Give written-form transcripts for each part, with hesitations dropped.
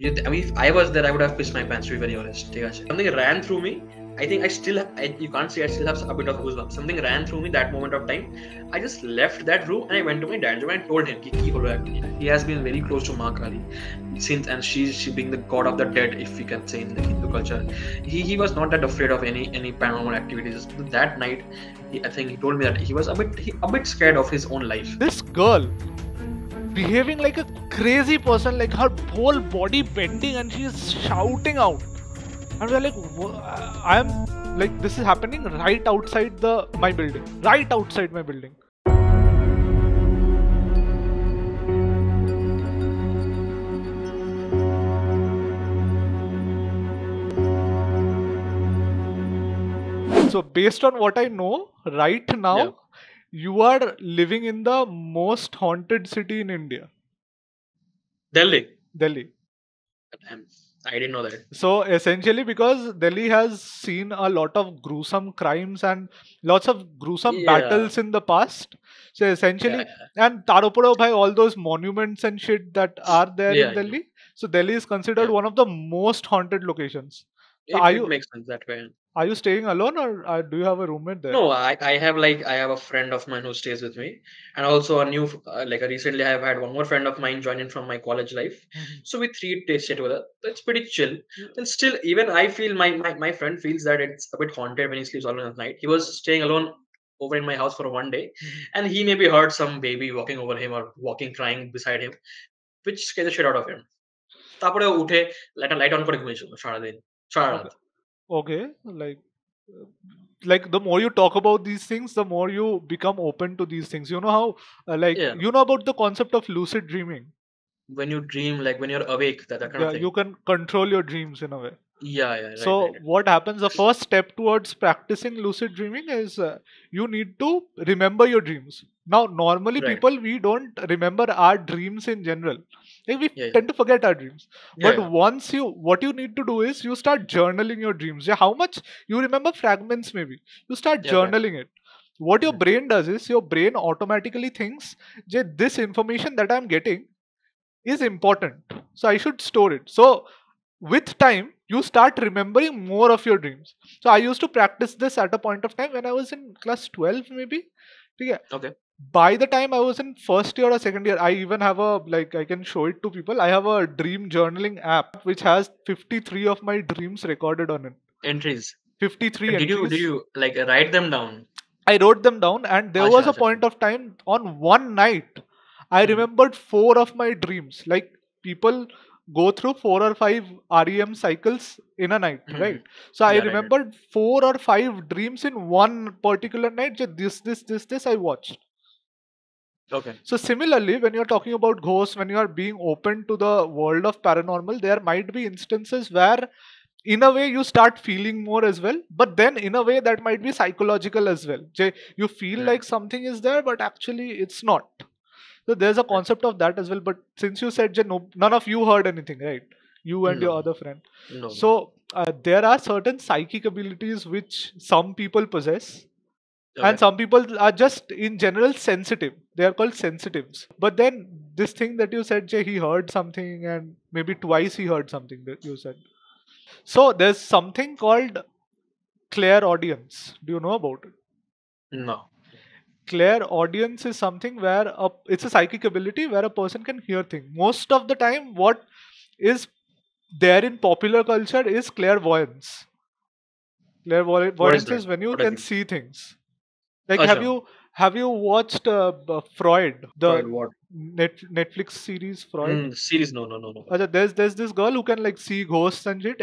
I mean, if I was there, I would have pissed my pants, to be very honest. Something ran through me. I think you can't say I still have a bit of goosebumps. Something ran through me that moment of time. I just left that room and I went to my dad's room and told him, he has been very close to Ma Kali since, and she being the god of the dead, if we can say in the Hindu culture. He was not that afraid of any paranormal activities. That night, I think he told me that he was a bit scared of his own life. This girl behaving like a crazy person, like her whole body bending and she's shouting out. And we're like, I'm like, this is happening right outside my building. Right outside my building. So based on what I know right now, you are living in the most haunted city in India. Delhi. I didn't know that. So essentially, because Delhi has seen a lot of gruesome crimes and lots of gruesome battles in the past. So essentially, and Taropuro bhai, all those monuments and shit that are there in Delhi. So Delhi is considered one of the most haunted locations. So it makes sense that way. Are you staying alone or do you have a roommate there? No, I have a friend of mine who stays with me, and also a new recently I have had one more friend of mine join in from my college life. So we three stay together. It's pretty chill. And still, even I feel my friend feels that it's a bit haunted when he sleeps alone at night. He was staying alone over in my house for one day, and he maybe heard some baby walking over him or walking crying beside him, which scared the shit out of him. তারপরে উঠে light on করে ঘুমিয়েছিল সারাদিন সারা রাত। Okay, like the more you talk about these things, the more you become open to these things. You know how you know about the concept of lucid dreaming. When you dream, like when you're awake, that kind of thing. You can control your dreams in a way. Right, so what happens, the first step towards practicing lucid dreaming is you need to remember your dreams. Now normally people, we don't remember our dreams in general. Like we tend to forget our dreams. But once what you need to do is you start journaling your dreams. How much you remember fragments, maybe you start journaling it. What your brain does is your brain automatically thinks that this information that I'm getting is important, so I should store it. So with time you start remembering more of your dreams. So I used to practice this at a point of time when I was in class 12 maybe. Okay. By the time I was in first year or second year, I even have I can show it to people. I have a dream journaling app which has 53 of my dreams recorded on it. Entries. 53 entries. Did you like write them down? I wrote them down, and there was a point of time on one night I remembered 4 of my dreams. Like people go through 4 or 5 REM cycles in a night, right? So I remembered 4 or 5 dreams in one particular night. Just this I watched. Okay. So similarly, when you're talking about ghosts, when you are being open to the world of paranormal, there might be instances where in a way you start feeling more as well, but then in a way that might be psychological as well. You feel like something is there, but actually it's not. So there's a concept of that as well. But since you said none of you heard anything, right? You and your other friend. No. So there are certain psychic abilities which some people possess. And some people are just in general sensitive. They are called sensitives. But then this thing that you said, he heard something, and maybe twice he heard something that you said. So there's something called clairaudience. Do you know about it? No. Clairaudience is something where it's a psychic ability where a person can hear things. Most of the time, what is there in popular culture is clairvoyance. Clairvoyance is when you can see things. Like have you watched Freud? Freud, what? Netflix series Freud? Series? No. There's this girl who can like see ghosts and shit.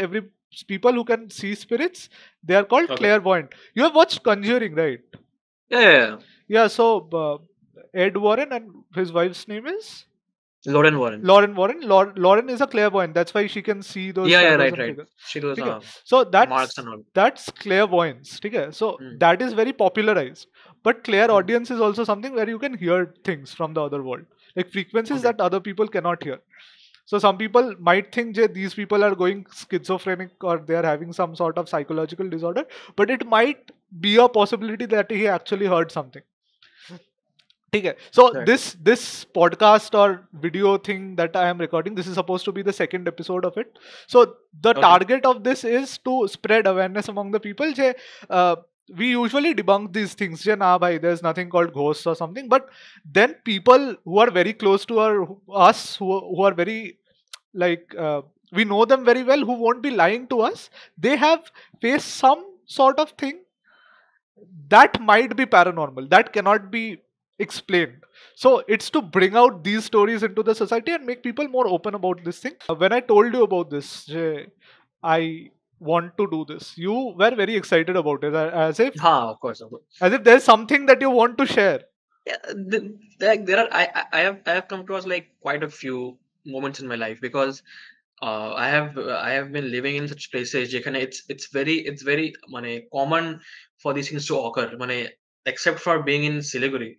People who can see spirits, they are called clairvoyant. You have watched Conjuring, right? Yeah. So Ed Warren and his wife's name is Lauren Warren. Lauren is a clairvoyant. That's why she can see those. Right. She does. So that's clairvoyance. Okay? So that is very popularized. But clairaudience is also something where you can hear things from the other world, like frequencies that other people cannot hear. So some people might think that these people are going schizophrenic or they are having some sort of psychological disorder, but it might be a possibility that he actually heard something. ठीक है. So Right. this podcast or video thing that I am recording, this is supposed to be the second episode of it. So the Okay. target of this is to spread awareness among the people. uh, we usually debunk these things. Nah, bhai, there's nothing called ghosts or something. But then people who are very close to us, who are very like we know them very well, who won't be lying to us, they have faced some sort of thing that might be paranormal, that cannot be explained. So it's to bring out these stories into the society and make people more open about this thing. When I told you about this, I want to do this, you were very excited about it, as if Of course, of course. as if there's something that you want to share. Yeah, there are I have come across like quite a few moments in my life, because I have been living in such places যেখানে it's very মানে common for these things to occur, মানে except for being in Siliguri,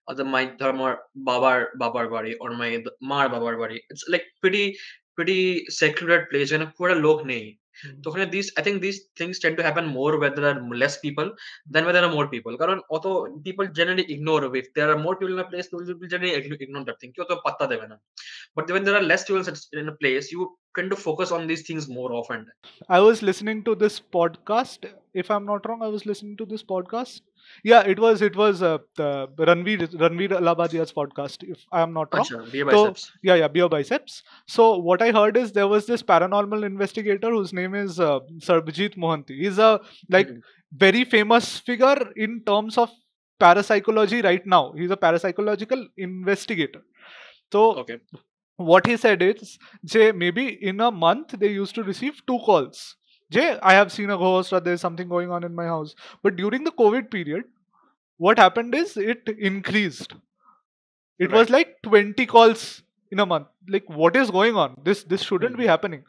or my ধর আমার বাবার বাড়ি or my মার বাবার বাড়ি, it's like pretty secluded place যেখানে খুব একটা লোক নেই. তো ওখানে I think these things tend to happen more where there are less people than where there are more people. কারণ অত people generally ignore, if there are more people in a place, those people generally ignore that thing, কেউ অত পাত্তা দেবে না. But when there are less people in a place, you tend to focus on these things more often. I was listening to this podcast. If I'm not wrong, I was listening to this podcast. Yeah, it was the Ranveer Alabadia's podcast. If I am not wrong. Acha, beer So biceps. yeah, beer biceps. So what I heard is there was this paranormal investigator whose name is Sarbjit Mohanty. He's a like Mhm. very famous figure in terms of parapsychology right now. He's a parapsychological investigator. So Okay. what he said is, Jay, maybe in a month they used to receive 2 calls. Jay, I have seen a ghost or there's something going on in my house. But during the COVID period, what happened is it increased. It was Right. like 20 calls in a month. Like, what is going on? This shouldn't be Mhm. happening.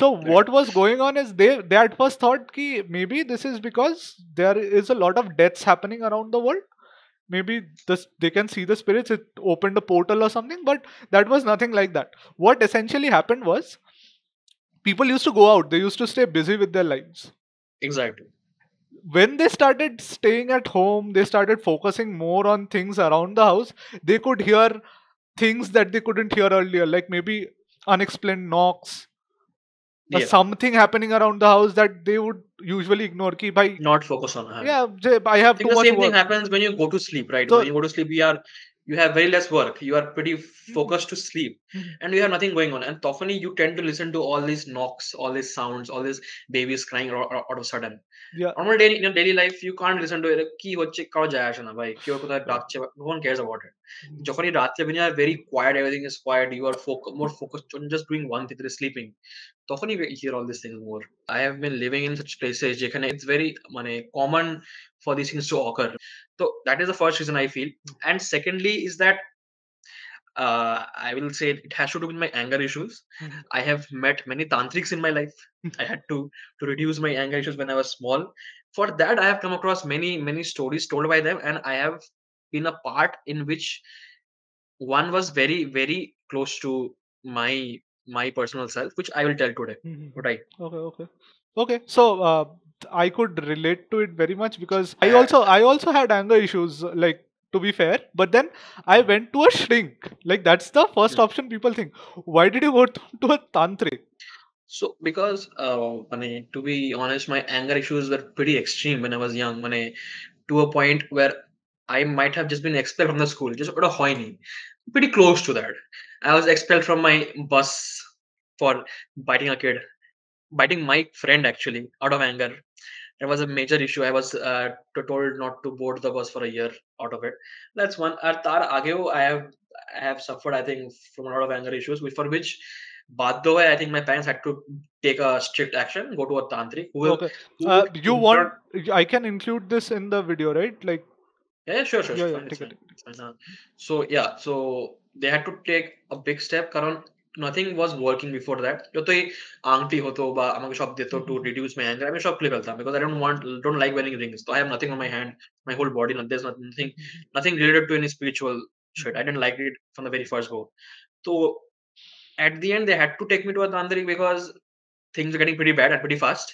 So Right. what was going on is they at first thought ki maybe this is because there is a lot of deaths happening around the world. Maybe this they can see the spirits, it opened a portal or something, but that was nothing like that. What essentially happened was people used to go out, they used to stay busy with their lives. Exactly. When they started staying at home, they started focusing more on things around the house. They could hear things that they couldn't hear earlier, like maybe unexplained knocks or Yeah. something happening around the house that they would usually ignore. Ki, bhai, Not focus on. yeah, I I have think too the much same thing work. happens when you go to sleep, right? When So you go to sleep, you have very less work. You are pretty focused to sleep, and you have nothing going on. And often you tend to listen to all these knocks, all these sounds, all these babies crying out of sudden. yeah, Normal day in your daily life, you can't listen to it. কি হচ্ছে কারো যায় আসে না ভাই, কেউ কোথায় right. ডাকছে, no one cares about it. যখনই রাত্রে when you are very quiet, everything is quiet, you are more focused on just doing one thing, that is sleeping. তখনই you hear all these things more. I have been living in such places যেখানে it's very মানে common for these things to occur. So that is the first reason I feel. And secondly is that I will say it has to do with my anger issues. I have met many tantriks in my life. I had to reduce my anger issues when I was small. For that, I have come across many stories told by them, and I have been a part in which one was very close to my personal self, which I will tell today. Right? Okay. So I could relate to it very much because I Uh, also had anger issues. Like, to be fair, but then I went to a shrink. Like, that's the first option people think. Why did you go to a tantric? So because to be honest, my anger issues were pretty extreme when I was young. To a point where I might have just been expelled from the school. Just a hoini. Pretty close to that. I was expelled from my bus for biting a kid, biting my friend actually out of anger. It was a major issue. I was told not to board the bus for a year out of it. That's one. Tar ageo, I have suffered, I think, from a lot of anger issues, for which Badho, I think my parents had to take a strict action, go to a tantric Okay. who would You want? I can include this in the video, right? Like, yeah, sure, yeah, fine, it's take fine, it. it's fine. So yeah, so they had to take a big step. Karan, nothing was working before that. যতই আংটি হতো বা আমাকে সব দিত to reduce my anger, আমি সব খুলে ফেলতাম because I don't like wearing rings. So I have nothing on my hand, my whole body. There's nothing related to any spiritual shit. I didn't like it from the very first go. So at the end, they had to take me to a tantric because things were getting pretty bad and pretty fast.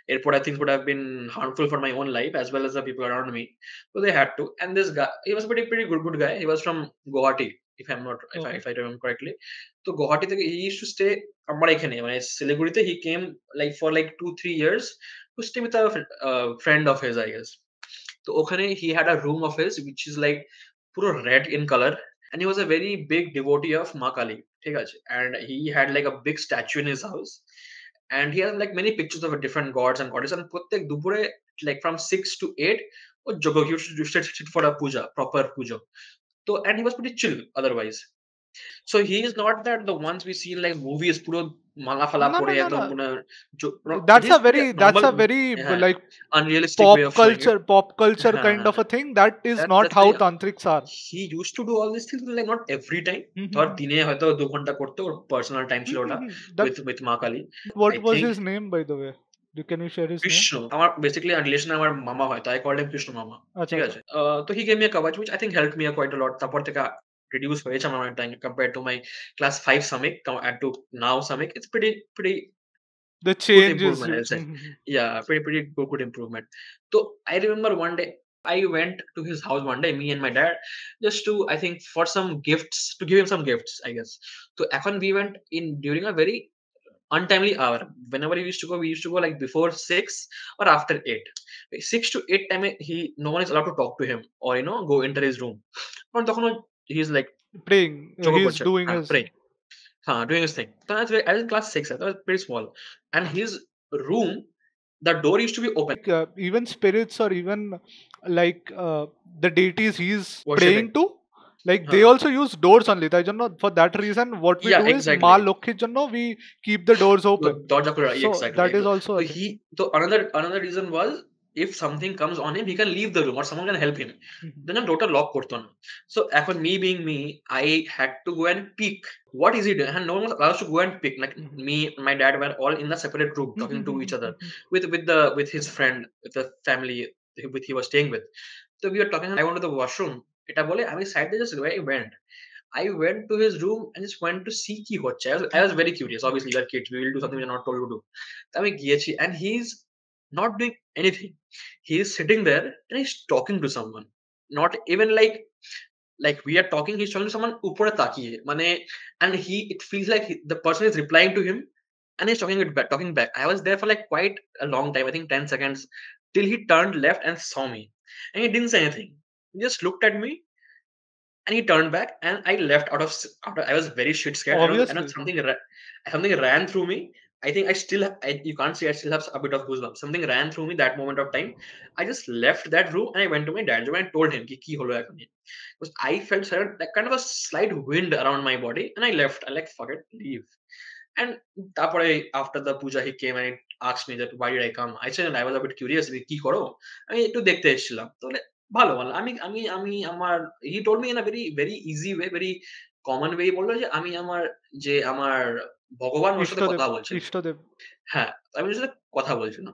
Airport things would have been harmful for my own life as well as the people around me. So they had to. And this guy, he was a pretty good guy. He was from Guwahati, if I remember correctly. So Guwahati, he used to stay আমার এখানে মানে শিলিগুড়িতে. He came like for like 2-3 years to stay with a friend of his, I guess. So ওখানে he had a room of his which is like পুরো red in color, and he was a very big devotee of Ma Kali, ঠিক আছে? And he had like a big statue in his house, and he has like many pictures of different gods and goddesses, and প্রত্যেক দুপুরে like from 6 to 8 ও যোগ he used to sit for a puja, proper puja. So and he was pretty chill otherwise. So he is not that the ones we see in like movies পুরো মালা ফালা No, পরে no, no, একদম no. it is pretty That's normal, a very like unrealistic way of showing it. pop culture kind of a thing. That is not That's how the tantrics are. he used to do all these things like not every time. ধর দিনে হয়তো 2 ঘন্টা করতে, ওর personal time ছিল ওটা with মা Kali. What I was think his name, by the way? Can you share his name? Krishna. আমার basically a relation আমার মামা হয়, তাই I called him Krishna Mama. ঠিক আছে? তো he gave me a kavach which I think helped me quite a lot. তারপর থেকে reduce হয়েছে আমার time compared to my class 5 Sameek and to now Sameek. It's pretty the good change is improvement, I'll say. Yeah, pretty good improvement. So I remember one day I went to his house one day, me and my dad, just to I think for some gifts, to give him some gifts, I guess. So এখন we went in during a very untimely hour. Whenever we used to go like before 6 or after 8. 6 to 8 time no one is allowed to talk to him or go enter his room. And তখন he's like praying. He's doing his praying. Doing his thing. So I was in class 6. I was pretty small. And his room, the door used to be open. Even spirits or even like the deities he's Worshipping. praying to, like they also use doors only. তাই জন্য for that reason what we do is মা লক্ষ্মীর জন্য we keep the doors open. দরজা খোলা, so exactly. that is also so another reason was if something comes on him, he can leave the room or someone can help him. Then I'm total lock করতো না. So এখন me being me, I had to go and peek. What is he doing? And no one was allowed to go and peek. Like me and my dad were all in a separate room talking to each other with his friend, with the family with he was staying with. So we were talking. I went to the washroom. এটা বলে আমি side দিয়ে just went. I went to his room and just went to see কি হচ্ছে. I was very curious. Obviously, we are kids. We will do something we are not told to do. আমি গিয়েছি and he's not doing anything. He is sitting there and he's talking to someone. Not even like we are talking. He's talking to someone উপরে তাকিয়ে. মানে and it feels like the person is replying to him and he's talking back. I was there for like quite a long time. I think 10 seconds till he turned left and saw me. And he didn't say anything. He just looked at me. And he turned back, and I left after I was very shit scared. And something ran through me. I think you can't see, I still have a bit of goosebumps. Something ran through me that moment of time. I just left that room and I went to my dad's room and told him ki holo ekhon. Because I felt like kind of a slight wind around my body, and I left. I like fuck it, leave. And after the puja, he came and he asked me that why did I come. I said, and I was a bit curious. Ki koro? আমি একটু দেখতে এসেছিলাম। তো ভালো ভালো আমি আমার he told me in a very very easy way, very common way, বললো যে আমি আমার ভগবান ওর সাথে কথা বলছে। ইষ্টদেব। হ্যাঁ, আমি ওর সাথে কথা বলছিলাম।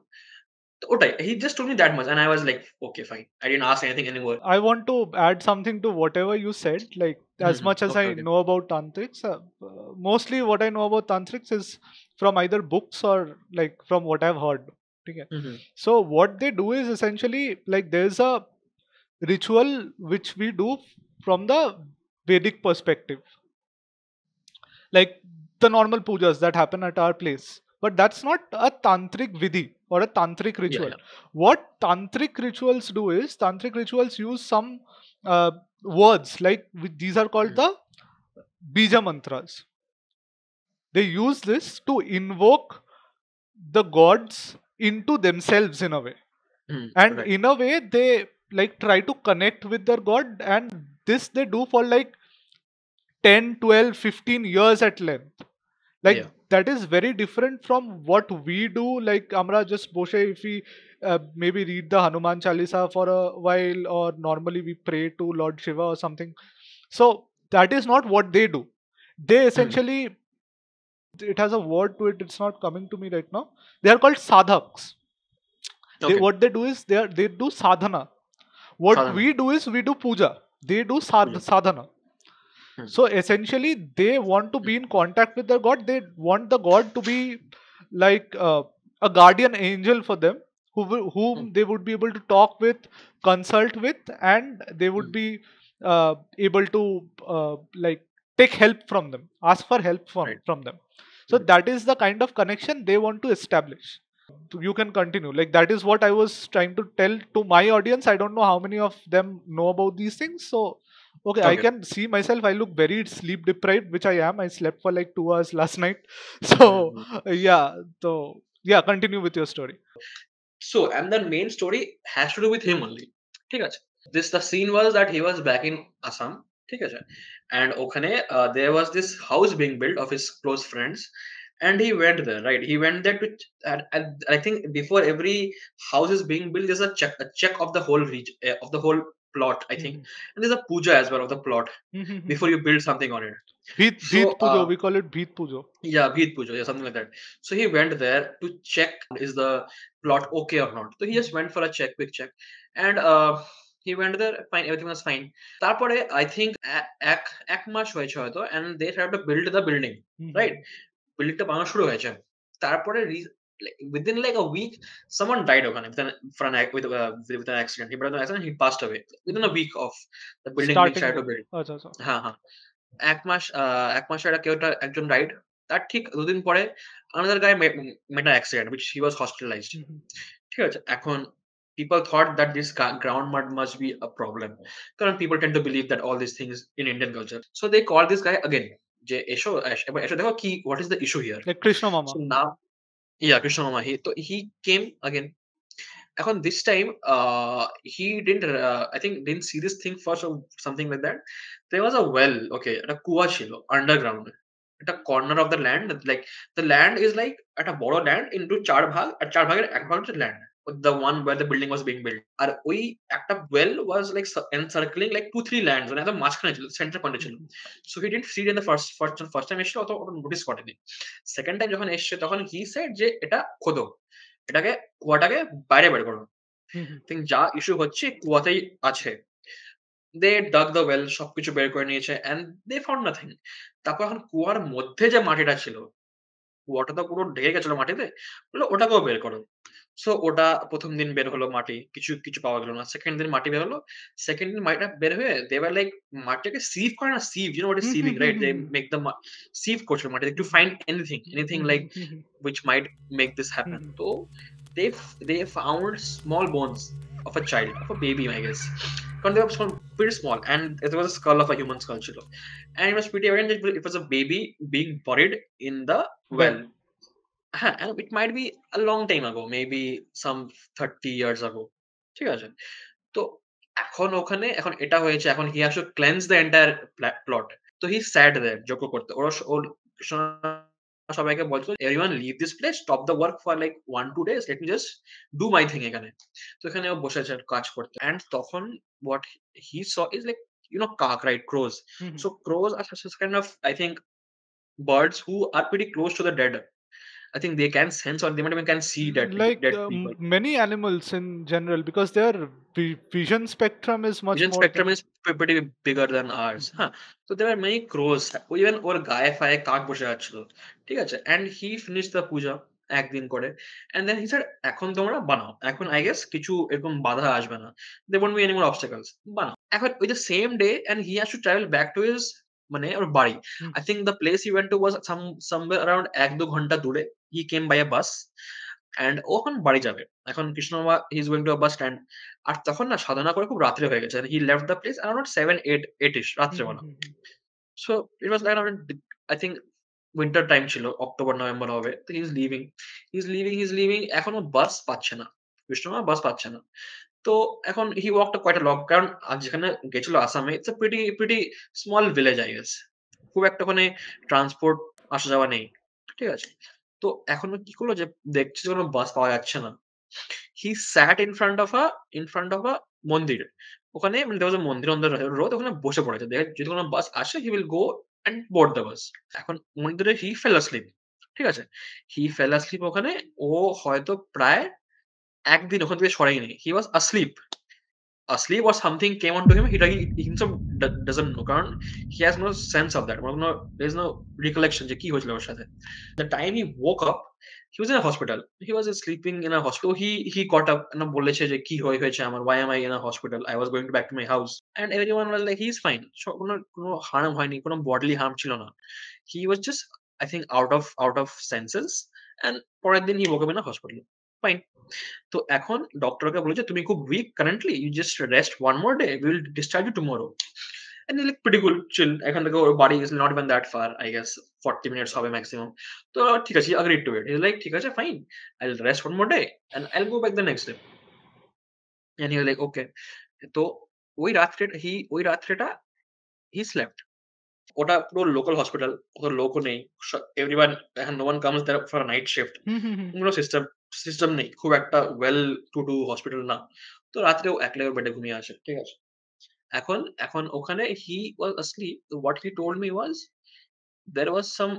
তো ওটাই, he just told me that much and I was like okay fine. I didn't ask anything anymore. I want to add something to whatever you said. Like as much as I know about tantrics, mostly what I know about tantrics is from either books or like from what I've heard. Okay. So what they do is essentially like there's a ritual which we do from the Vedic perspective, like the normal pujas that happen at our place, but that's not a tantric vidhi or a tantric ritual. What tantric rituals do is tantric rituals use some words like these are called the bija mantras. They use this to invoke the gods into themselves in a way, and in a way they like try to connect with their god, and this they do for like 10, 12, 15 years at length. Like that is very different from what we do. Like amra just boshe, if we maybe read the Hanuman Chalisa for a while, or normally we pray to Lord Shiva or something. So that is not what they do. They essentially, it has a word to it, it's not coming to me right now. They are called sadhaks. What they do is they do sadhana. What we do is we do puja. They do sadhana. So essentially they want to be in contact with the god. They want the god to be like a guardian angel for them, whom they would be able to talk with, consult with, and they would be able to like take help from them, ask for help Right. from them. So that is the kind of connection they want to establish. You can continue. Like, that is what I was trying to tell to my audience. I don't know how many of them know about these things. So okay, I Okay. can see myself. I look very sleep deprived, which I am. I slept for like 2 hours last night. So yeah. So yeah, continue with your story. So, and the main story has to do with him only. ঠিক আছে? The scene was that he was back in Assam. ঠিক আছে? And ওখানে there was this house being built of his close friends, and he went there, right? He went there to, and I think before every house is being built, there's a check of the whole region, of the whole plot, I think, and there's a puja as well of the plot before you build something on it. So Bheet Pujo. We call it Bheet Pujo. yeah, Bheet Puja, yeah, something like that. So he went there to check is the plot okay or not. So he just went for a quick check, and he went there, fine, everything was fine. তারপরে I think এক মাস হয়েছে হয়তো, and they tried to build the building, right? বিল্ডিংটা বানানো শুরু হয়েছে। তারপরে like within like a week, someone died ওখানে with an for an ac- with an accident. He died an accident. He passed away within a week of the building being Starting tried to the. build. আচ্ছা আচ্ছা। হ্যাঁ, হ্যাঁ। ১ মাস ১ মাসে একজন died. তার ঠিক ২ দিন পরে another guy met an accident which he was hospitalized. ঠিক আছে? এখন people thought that this ground mud must be a problem. কারণ people tend to believe that all these things in Indian culture. So they called this guy again যে এবার এসো দেখো কি what is the issue here? Like Krishna So Mama. now yeah, Krishna Mama, he came again. এখন this time he didn't I think didn't see this thing first or something like that. There was a well, okay, একটা কুয়া ছিল underground. একটা corner of the land, like the land is like একটা বড় land into ৪ ভাগ, আর ৪ ভাগের ১ ভাগ হচ্ছে land. The one where the building was being built. আর ওই একটা well was like encircling like 2-3 lands, মানে একদম মাঝখানে ছিল, center point এ ছিল। So he didn't see it in the first time এসেছিল, অত নোটিস করেনি। Second time যখন এসছে তখন he said যে এটা খোদো। এটাকে কুয়াটাকে বাইরে বের করো। think যা ইস্যু হচ্ছে কুয়াতেই আছে। They dug the well, সবকিছু বের করে নিয়েছে and they found nothing. তারপর এখন কুয়ার মধ্যে যে মাটিটা ছিল, কুয়াটা তো পুরো ঢেকে গেছিল মাটিতে। বলল ওটাকেও বের করো। সো ওটা ১ম দিন বের হলো মাটি। কিছু পাওয়া গেল না। 2nd দিন মাটি বের হলো। 2nd দিন মাটিটা বের হয়ে they were like মাটিটাকে sieve করে না, sieve, you know what is sieving, right? They make the sieve করছিল মাটিতে to find anything like which might make this happen. So they found small bones of a child, of a baby, I guess. Because they were pretty small, and it was a skull of a human skull ছিল. And it was pretty evident that it was a baby being buried in the well. হ্যাঁ, and it might be a long time ago, maybe some 30 years ago. ঠিক আছে? তো এখন ওখানে এখন এটা হয়েছে, এখন he has to cleanse the entire plot. So he sat there যজ্ঞ করতে। ওর সবাইকে বলছিল, "Everyone leave this place, stop the work for like 1-2 days. Let me just do my thing এখানে।" তো এখানে ও বসে আছে কাজ করতে। And তখন what he saw is like, you know, কাক, right? Crows. So crows are such kind of, I think, birds who are pretty close to the dead. I think they can sense or they might even can see Like dead people. many animals in general, because their vision spectrum is much Vision more spectrum than. is pretty bigger than ours. Huh. So there were many crows. Even ওর গায়ে ফায়ে কাক বসে আছিল। ঠিক আছে? And he finished the puja একদিন করে। And then he said, এখন তোমরা বানাও। এখন I guess কিছু এরকম বাধা আসবে না। There won't be any more obstacles. বানাও। এখন ওই the same day and he has to travel back to his মানে ওর বাড়ি। I think the place he went to was somewhere around ১-২ ঘন্টা দূরে। He came by a bus and ও এখন বাড়ি যাবে। এখন কৃষ্ণমামা he is going to a bus stand. আর তখন না সাধনা করে খুব রাত্রে হয়ে গেছে। He left the place around 7-8 রাত্রেবেলা। So it was like around, I think winter time ছিল। অক্টোবর, নভেম্বর হবে। তো he's leaving এখনো বাস পাচ্ছে না। কৃষ্ণমামা বাস পাচ্ছে না। তো এখন he walked quite a long, কারণ যেখানে গেছিল আসামে, it's a pretty small village, I guess. খুব একটা ওখানে ট্রান্সপোর্ট আসা যাওয়া নেই। ঠিক আছে? তো এখন ও কি করলো যে দেখছে যে কোন বাস পাওয়া যাচ্ছে না। He sat in front of a মন্দির। ওখানে মানে there was a মন্দির on the road, ওখানে বসে পড়েছে। যদি কোন বাস আসে he will go and board the bus. এখন মন্দিরে he fell asleep. ঠিক আছে? He fell asleep ওখানে। ও হয়তো প্রায় ১ দিন ওখান থেকে সরেনি। He was asleep. asleep or something came onto him. He himself doesn't know. Karan, he has no sense of that. There's no recollection. Ki hochilo or sathe. The time he woke up, he was in a hospital. He was sleeping in a hospital. He got up and বলেছে যে কি হয়েছে আমার, why am I in a hospital? I was going back to my house. And everyone was like, he's fine. কোনো harm হয়নি, কোনো bodily harm ছিল না. He was just, I think, out of senses. And পরের দিন he woke up in a hospital. Fine. তো এখন ডক্টরকে বলেছে তুমি খুব weak currently, you just rest one more day, we will discharge you tomorrow. And he's like pretty cool, chill. এখান থেকে ওর বাড়ি is not even that far, I guess 40 minutes হবে maximum. তো ঠিক আছে, he agreed to it. He's like ঠিক আছে, fine, I'll rest one more day and I'll go back the next day. And he was like okay. তো ওই রাত্রেটা he slept. ওটা পুরো লোকাল হসপিটাল, অত লোকও নেই, everyone, no one comes there for night shift, কোনো সিস্টেম নেই, খুব একটা ওয়েল টু ডু হসপিটাল না। তো রাত্রেও একলাই ওর বেডে ঘুমিয়ে আসে, ঠিক আছে। এখন এখন ওখানে হি ওয়াজ asleep. What he told me was there was some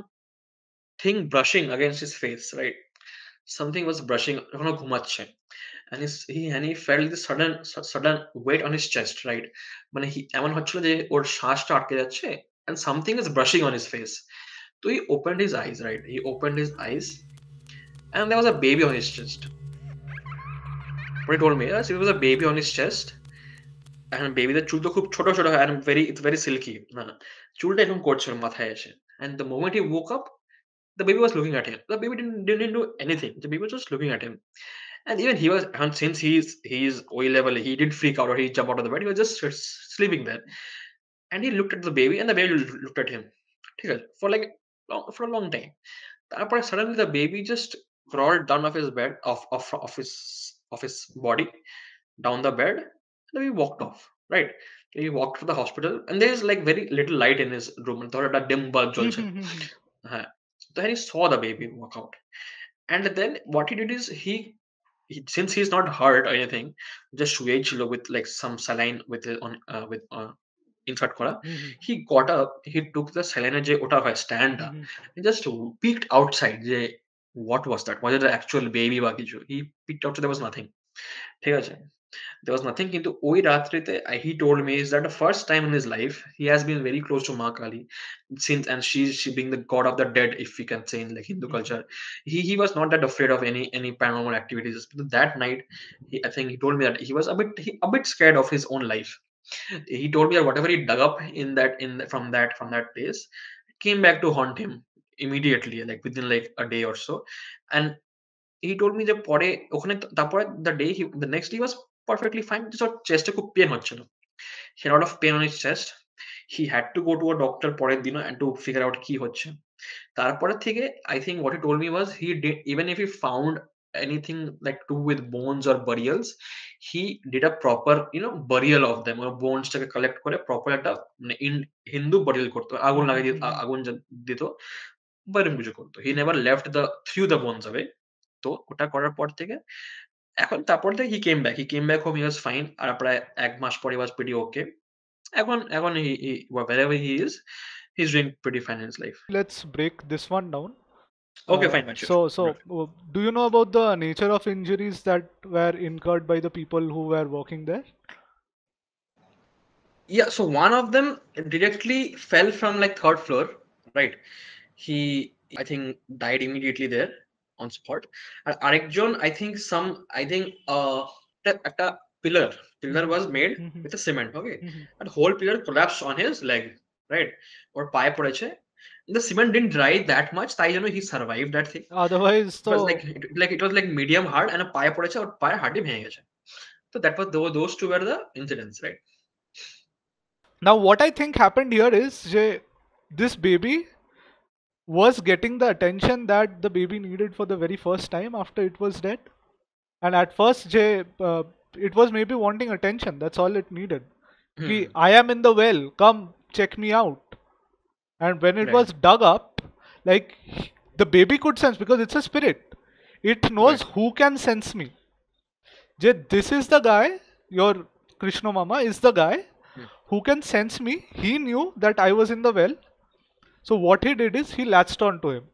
thing brushing against his face, right? Something was brushing, এখনো ঘুমাচ্ছে। And he felt this sudden weight on his chest, right? মানে এমন হচ্ছিল যে ওর শ্বাসটা আটকে যাচ্ছে, and something is brushing on his face. So he opened his eyes, right? He opened his eyes and there was a baby on his chest. What he told me is there was a baby on his chest, and baby the চুল তো খুব ছোট ছোট হয়, and it's very silky. না চুলটা এরকম করছিল মাথায় এসে, and the moment he woke up, the baby was looking at him. The baby didn't do anything. The baby was just looking at him. And even he was, and since he's O level, he didn't freak out or he jumped out of the bed. He was just sleeping there. And he looked at the baby, and the baby looked at him. For a long time. But suddenly the baby just crawled down off his bed, off his body, down the bed, and then he walked off. Right. He walked to the hospital, and there's like very little light in his room. And thought a dim bulb জ্বলছে। Then he saw the baby walk out. And then what he did is since he's not hurt or anything, just শুয়েছিল with like some saline with insert করা, he got up, he took the saline যে ওটা হয় স্ট্যান্ডটা, he just peeked outside যে what was that, was it the actual baby বা কিছু, he peeked outside, there was nothing, ঠিক আছে, there was nothing. Kintu oi ratrite he told me is that the first time in his life he has been very close to Ma Kali, since, and she being the god of the dead, if we can say in like Hindu culture, he was not that afraid of any paranormal activities. But that night I think he told me that he was a bit scared of his own life. He told me that whatever he dug up from that place came back to haunt him immediately, like within like a day or so. And he told me যে পরে ওখানে তারপরে the next day was perfectly fine, just ওর চেস্টে খুব pen হচ্ছিল, he had a lot of pain on his chest, he had to go to a doctor পরের দিনও and to figure out কি হচ্ছে। তারপরে থেকে I think what he told me was he did, even if he found anything like to do with bones or burials, he did a proper burial of them, or bones টাকে collect করে proper একটা Hindu burial করতো, আগুন লাগিয়ে আগুন দিত, বরং কিছু করতো, he never left threw the bones away. তো ওটা করার পর থেকে এখন তারপর থেকে he came back home, he was fine, আর প্রায় ১ মাস পরে he was pretty okay. এখন he wherever he is, he's doing pretty fine in his life. Let's break this one down. Okay, fine, man, sure. So do you know about the nature of injuries that were incurred by the people who were working there? Yeah, so one of them directly fell from like 3rd floor, right? He, I think, died immediately there on spot. And arekjon, I think একটা pillar was made with a cement, okay? And whole pillar collapsed on his leg, right? Or পায়ে পড়েছে, the cement didn't dry that much, তাই জন্য he survived that thing. Otherwise it was like medium hard, and পায়ে পড়েছে ওর পায়ের হাড়ি ভেঙে গেছে। So that was those two were the incidents, right? Now what I think happened here is this baby was getting the attention that the baby needed for the very first time after it was dead. And at first it was maybe wanting attention, that's all it needed. I am in the well, come check me out. And when it was dug up, like the baby could sense, because it's a spirit, it knows who can sense me. This is the guy, your Krishna Mama is the guy who can sense me. He knew that I was in the well, so what he did is he latched on to him.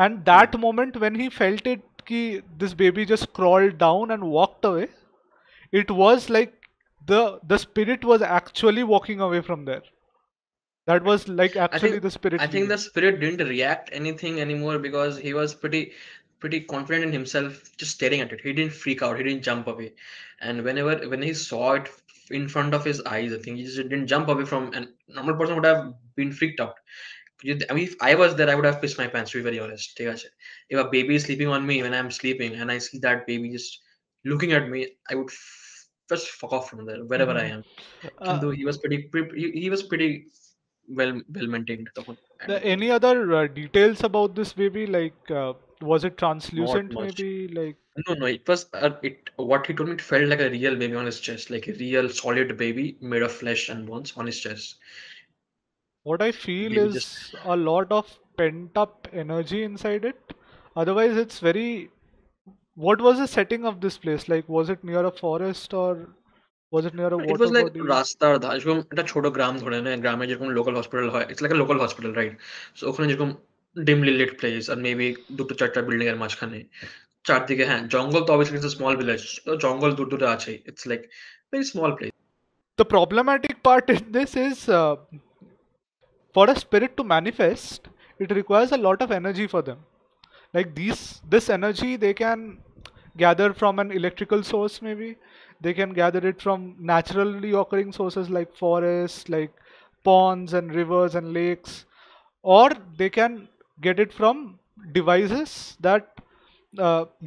And that moment when he felt it, this baby just crawled down and walked away, it was like the spirit was actually walking away from there. That was like actually the spirit. I think the spirit didn't react anything anymore because he was pretty confident in himself, just staring at it. He didn't freak out. He didn't jump away. And when he saw it in front of his eyes, I think he just didn't jump away from. And normal person would have been freaked out. I mean, if I was there, I would have pissed my pants. To be very honest, if a baby is sleeping on me when I'm sleeping, and I see that baby just looking at me, I would just fuck off from there, wherever I am. Even though he was he was pretty well maintained the whole and Any other details about this baby? Like, was it not translucent? much. Maybe like. No, it was it what he told me, it felt like a real baby on his chest, like a real solid baby made of flesh and bones on his chest. What I feel Baby just is a lot of pent up energy inside it. Otherwise, it's very. What was the setting of this place? Like, was it near a forest or was it near a it water was like body? রাস্তার ধার যেরকম একটা ছোট গ্রাম ধরে নে গ্রামে যেরকম local hospital হয়, it's like a local hospital, right? So ওখানে যেরকম ডিমলি লিট প্লেস আর মেবি দুটো চারটা বিল্ডিং এর মাঝখানে চারদিকে, হ্যাঁ জঙ্গল তো obviously it's a small village, তো জঙ্গল দূর দূরে আছেই, it's like very small place. The problematic part in this is for a spirit to manifest, it requires a lot of energy for them. Like this energy they can gather from an electrical source, maybe they can gather it from naturally occurring sources like forests, like ponds and rivers and lakes, or they can get it from devices that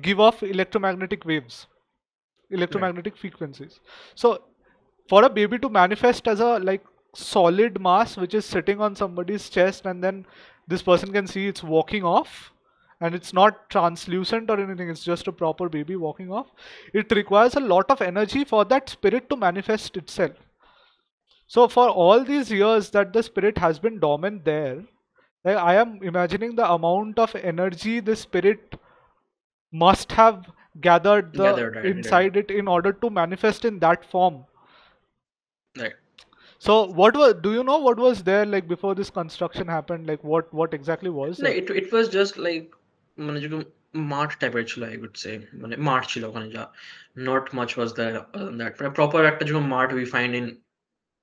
give off electromagnetic waves, Right. electromagnetic frequencies. So for a baby to manifest as a like solid mass which is sitting on somebody's chest, and then this person can see it's walking off, and it's not translucent or anything, it's just a proper baby walking off, it requires a lot of energy for that spirit to manifest itself. So for all these years that the spirit has been dormant there, like, I am imagining the amount of energy the spirit must have gathered the Gathered, right. inside it in order to manifest in that form. Right. So what was, do you know what was there like before this construction happened? Like what exactly was না, there? it was just like মানে যেরকম মাঠ টাইপের ছিল, I would say, মানে মাঠ ছিল ওখানে, যা not much was there other than that, মানে proper একটা যেরকম মাঠ we find in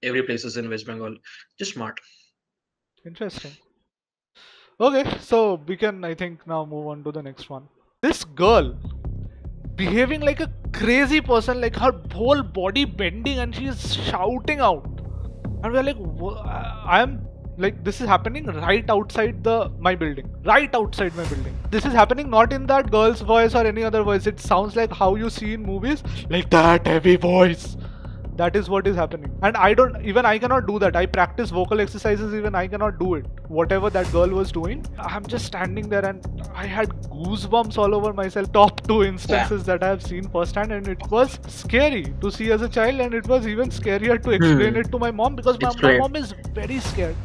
every places in West Bengal, just মাঠ। Interesting. Okay, so we can I think now move on to the next one. This girl behaving like a crazy person, like her whole body bending and she is shouting out. And we're like, I am like, this is happening right outside my building. Right outside my building. This is happening not in that girl's voice or any other voice. It sounds like how you see in movies, like that heavy voice. That is what is happening. And I cannot do that. I practice vocal exercises, even I cannot do it. Whatever that girl was doing, I'm just standing there and I had goosebumps all over myself. Top two instances that I have seen firsthand, and it was scary to see as a child, and it was even scarier to explain it to my mom because my Explain. mom is very scared.